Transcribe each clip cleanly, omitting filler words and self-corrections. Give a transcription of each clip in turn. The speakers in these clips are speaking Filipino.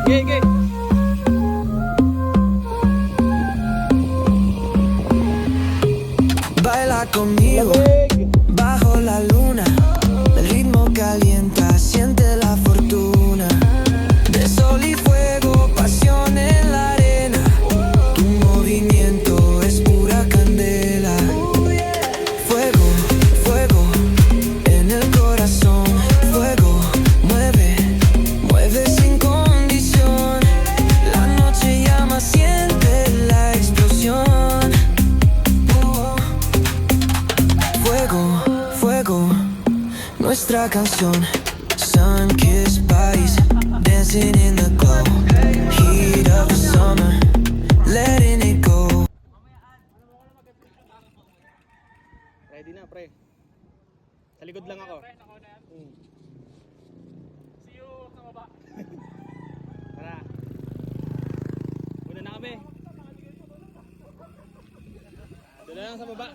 Okay, okay. Baila conmigo bajo la luna, el ritmo calienta, siente la fortuna. De sol y fuego, pasión en la arena, tu movimiento es pura candela. Fuego, fuego en el corazón, fuego, mueve, mueve sin condición. La noche llama, siente la explosión. Fuego, fuego, nuestra canción. Sun-kissed bodies, dancing in the glow. Heat of the summer, letting it go. Ready na, pre. Sa likod lang ako. See you sa baba. Tara. Muna na kami. Doon na lang sa baba.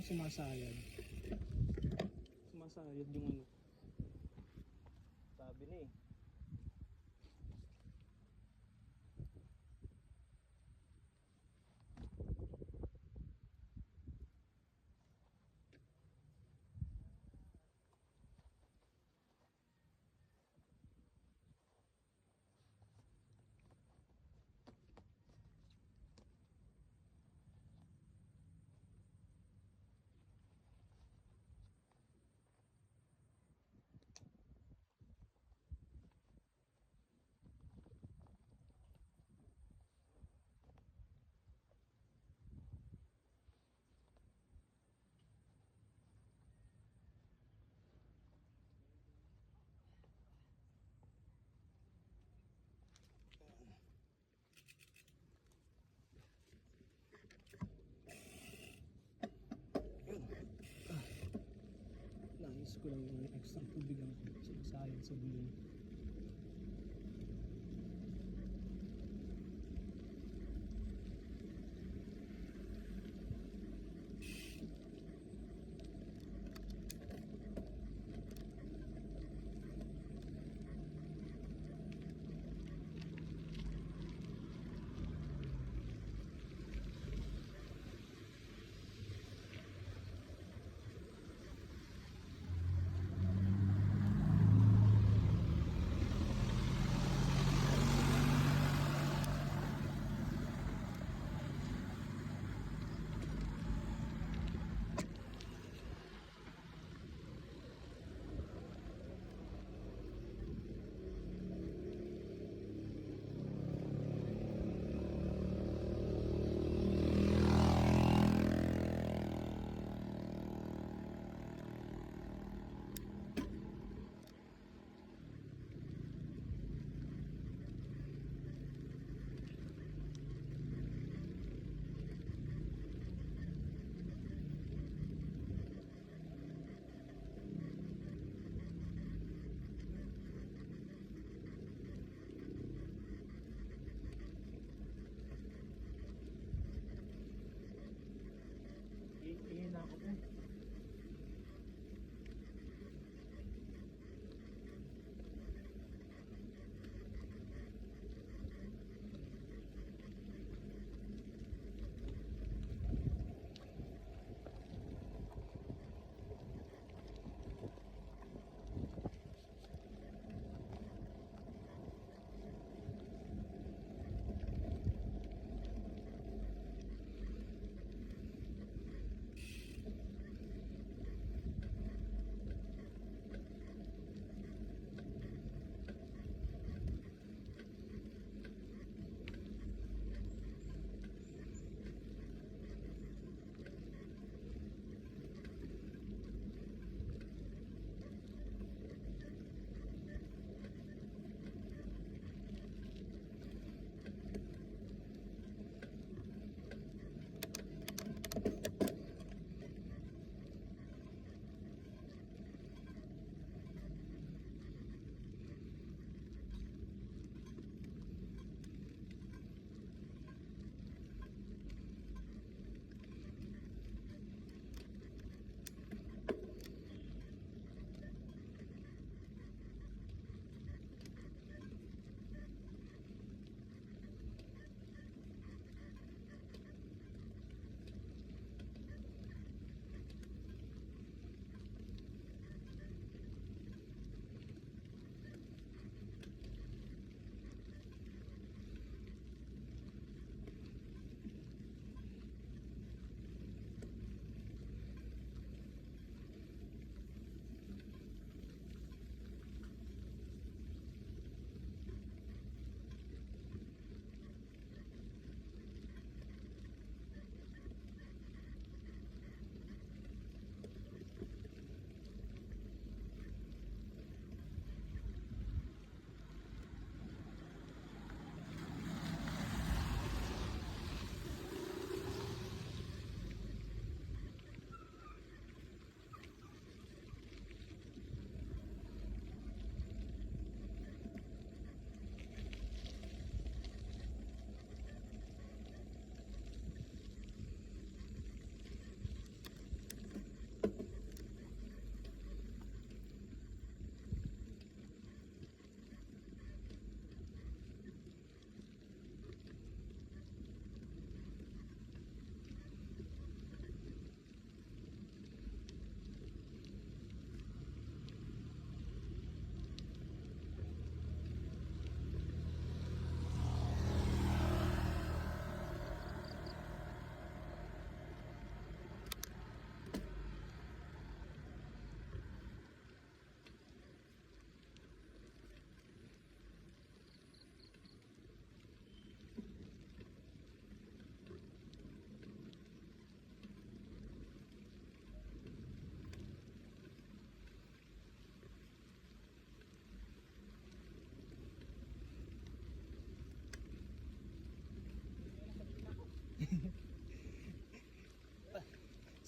sumasayad. Sumasayad yung ano. Sabi na eh. Yun. Nais ko lang yung extra tubig ang sumasayad sa bulong.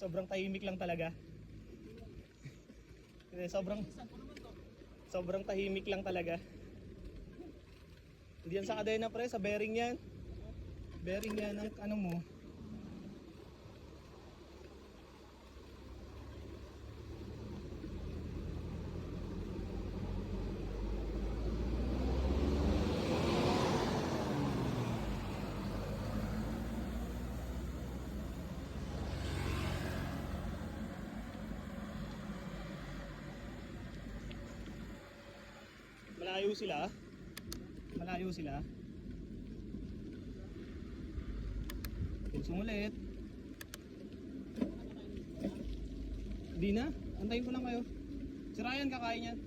Sobrang tahimik lang talaga. Hindi, sobrang tahimik lang talaga. Hindi yan sa kadena pre, sa bearing yan. Bearing yan ng ano mo. Malayo sila. Malayo sila. Pulsong ulit. Di na. Antayin ko lang kayo. Si Ryan kakain yan.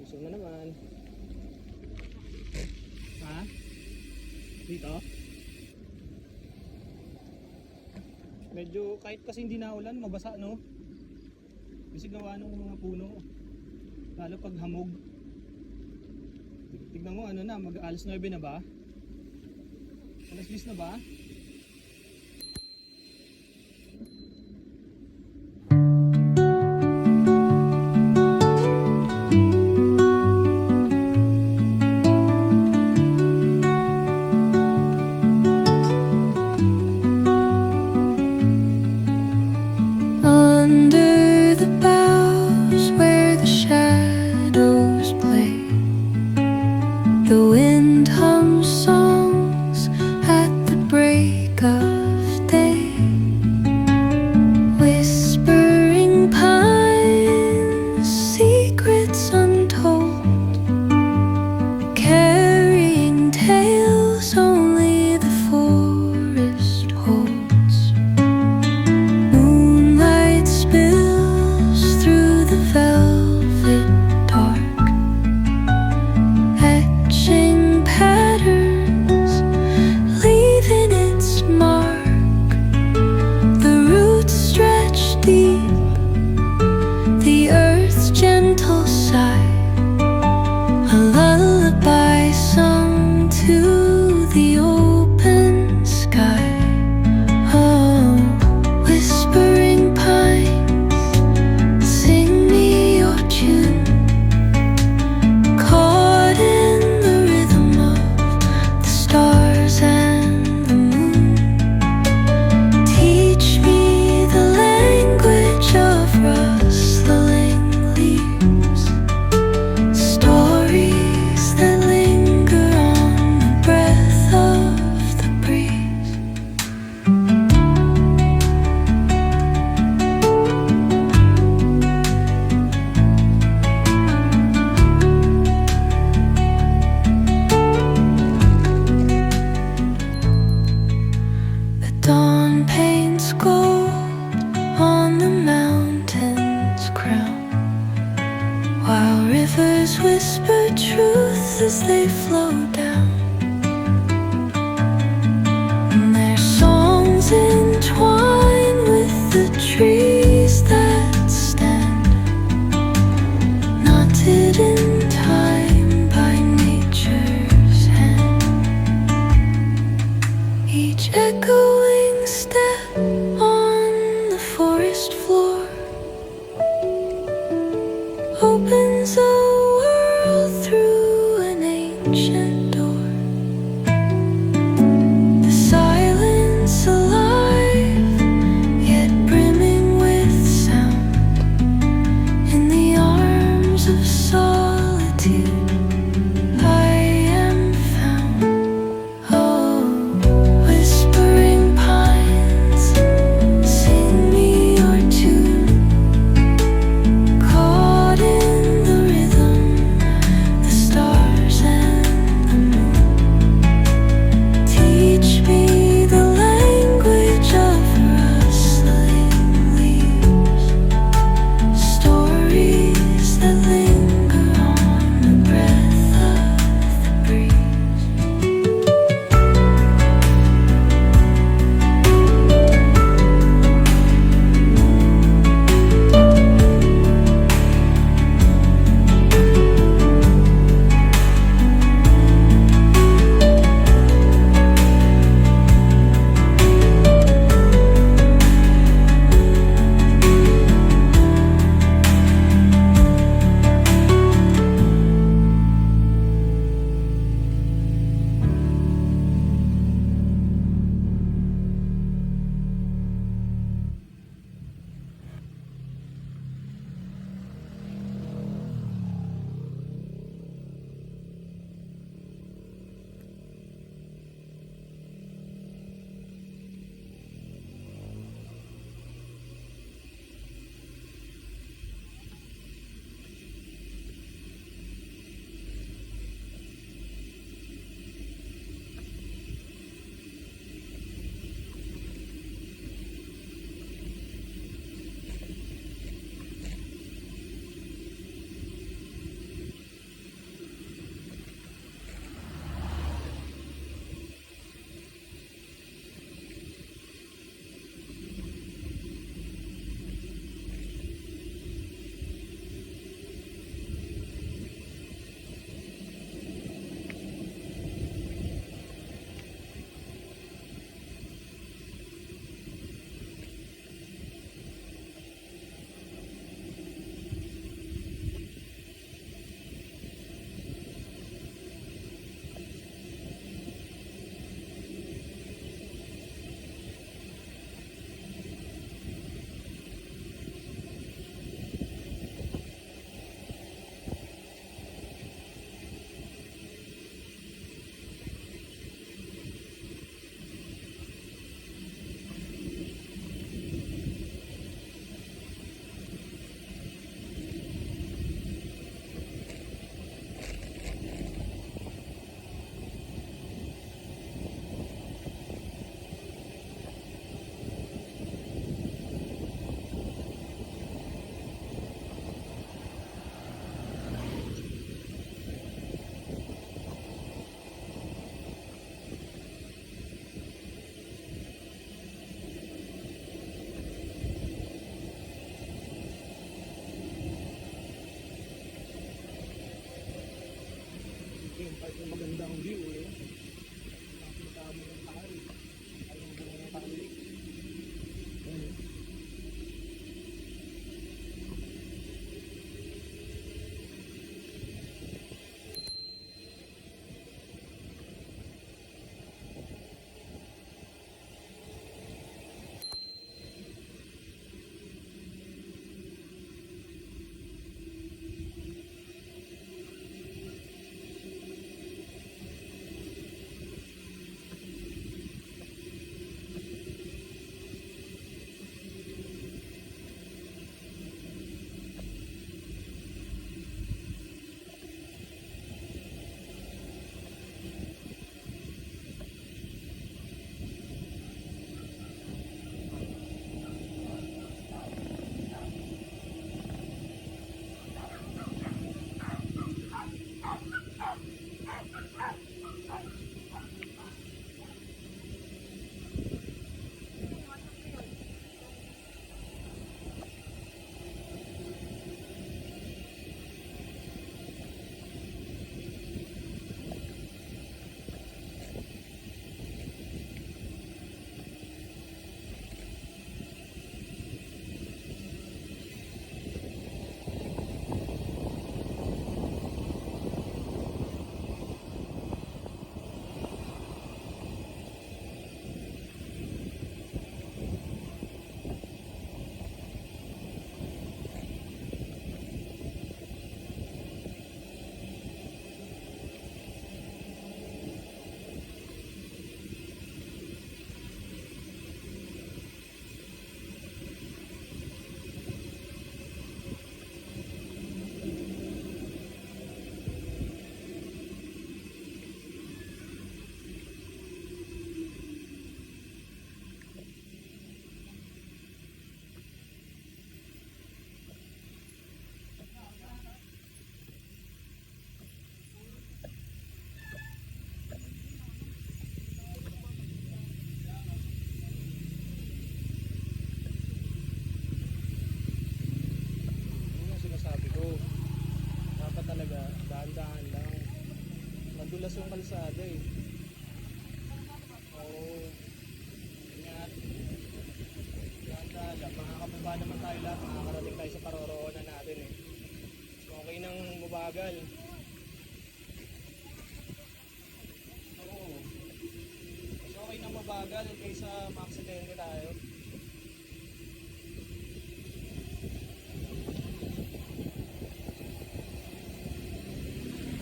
Gusto na naman. Ha? Dito? Medyo kahit kasi hindi naulan, mabasa no? Kasi gawa ng mga puno. Lalo pag hamog. Tignan mo ano na, mag alas 9 na ba? Alas 10 na ba? Under the boughs where the shadows play, the wind hums songs at the break madulas yung kalsada eh. Oo. Ingat. Ganda. Makakababa naman tayo lahat. Makakarating tayo sa paroroonan natin eh. So, okay nang mabagal. Oo. So, okay nang mabagal kaysa ma-aksidente tayo.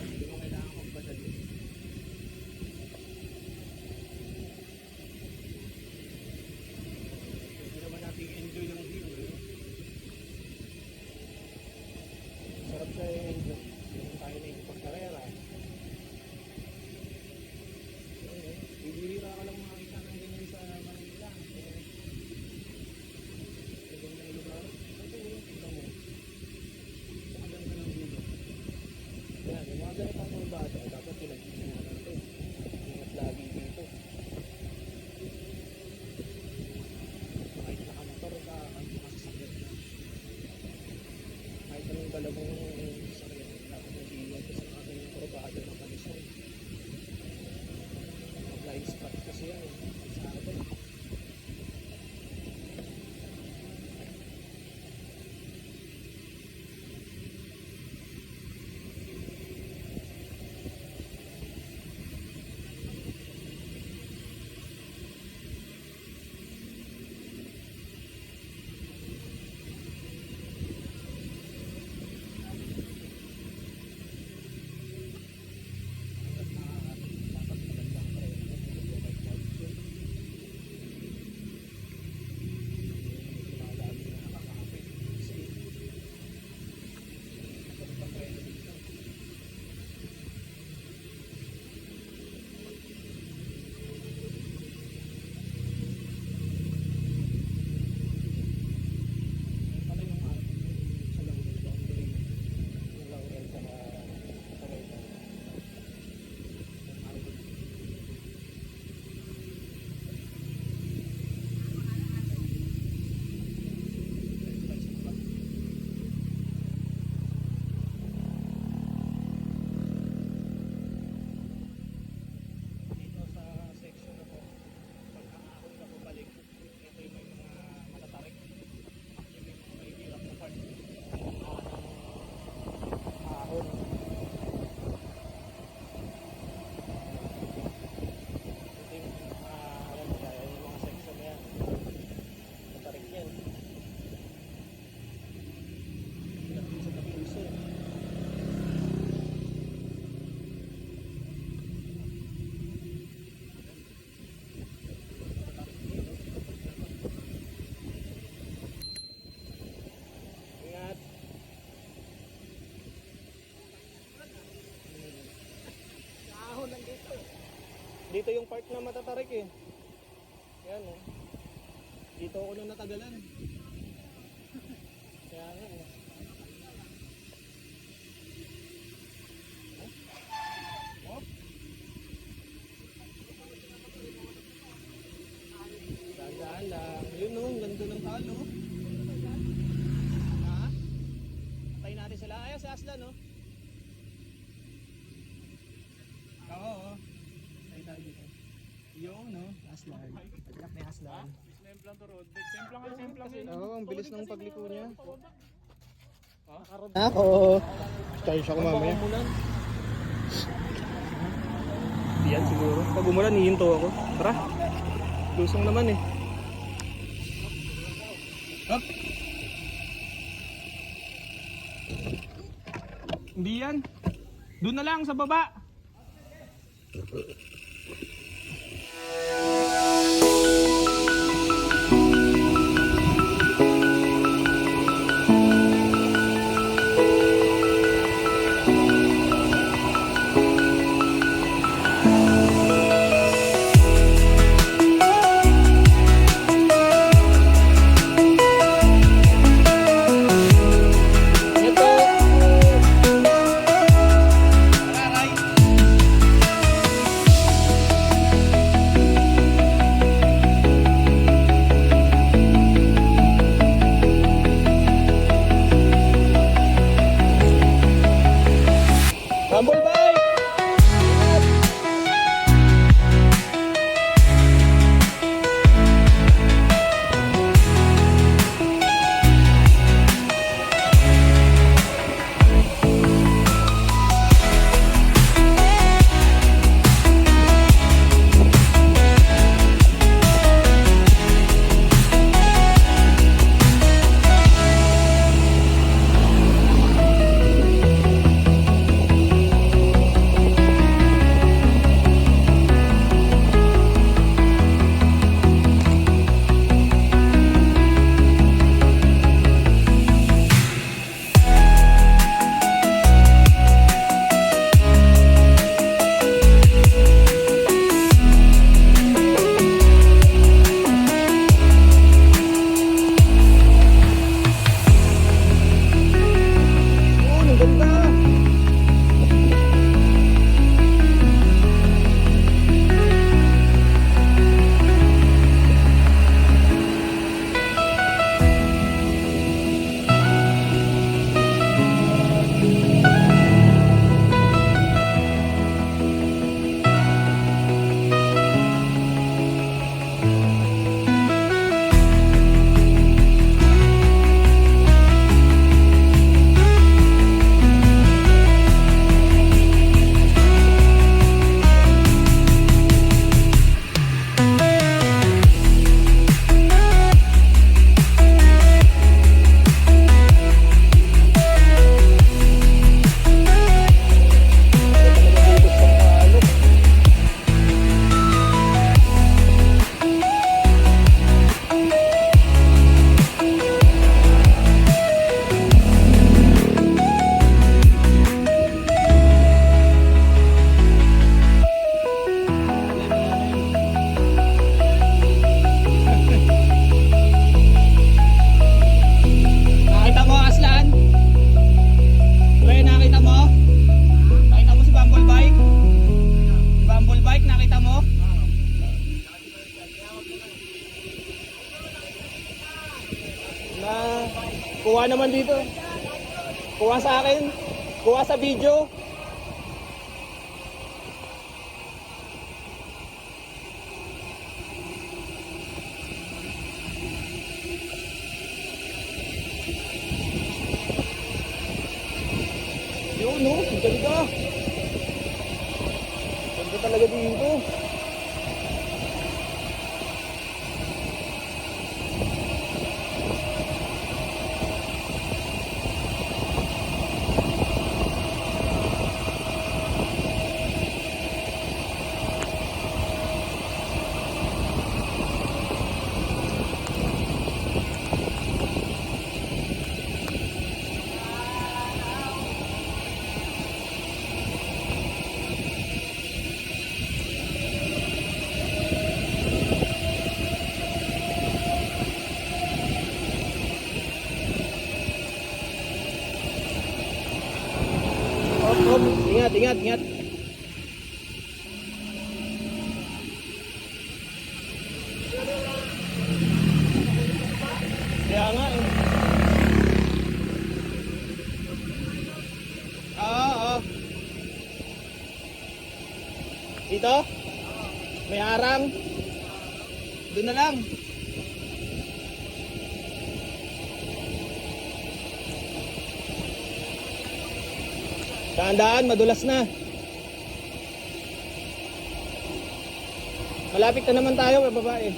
Hindi mo kailangan magpadali. Hindi naman natin enjoy yung view. Eh. Sarap sa enjoy. Hindi tayo na ikipagkarera. Bibihira ka lang makakita ng ganyan sa Manila. Sa ganyan lugar. Ito yung tignan mo. Ang ganda ng view. Yan, yung mga ganitong mga bata, dapat pinag-iingat natin. Ingat lagi dito. Kahit nakamotor ka, kahit nakasasakit na. Kahit anong dala mong sasakyan, dapat nag-iingat ka sa mga ganyang kurbado ng kalisay. Blind spot kasi yan eh. Sa atin. Dito sa section na to, pagkakahon na bumalik, ito yung may mga matatarik. Yung may mga mahihirap na part. Ahon. Ito yung alam mo kaya, yung mga section na yan. Matarik yan. Hirap din sa tapuso. Ingat. Ahon lang dito. Dito yung part na matatarik eh. Yan oh. Dito ako nung natagalan. Kaya nga eh. Oh. Dahan-dahan lang. Yun oh, ang ganda ng talo. Ha? Tayo natin sila. Ayaw si Aslan oh. Oo. Tayo tayo dito. Yun no, Aslan. Pagkak ni Aslan. Semplang to road. Semplang kayo, semplang kayo. Oo, ang bilis ng pagliko niya. Ha? Ako. Charge ako mamaya. Pag umulan. Yan siguro. Pag umulan, hihinto ako. Tara. Lusong naman eh. Up. Hindi yan. Doon na lang sa baba. Ito. Kuha naman dito. Kuha sa akin. Kuha sa video. Yun, no? Ang ganda. Ganda talaga dito. Hop, ingat, ingat, ingat. Kaya nga eh. Oo. Dito? May harang? Doon na lang. Dahan-dahan, madulas na. Malapit na naman tayo, babae.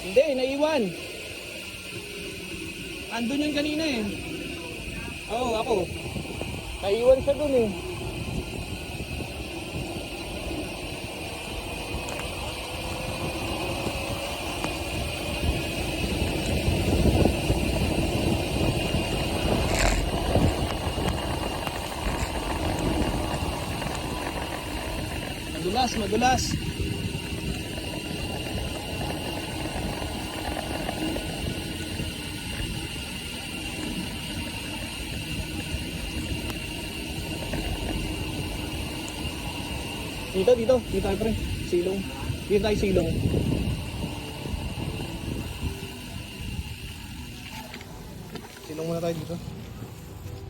Hindi, naiwan. Andun yun kanina eh. Oo, ako. Naiwan siya dun eh. Madulas, madulas. Dito tayo pre. Silong. Dito tayo silong. Silong muna tayo dito.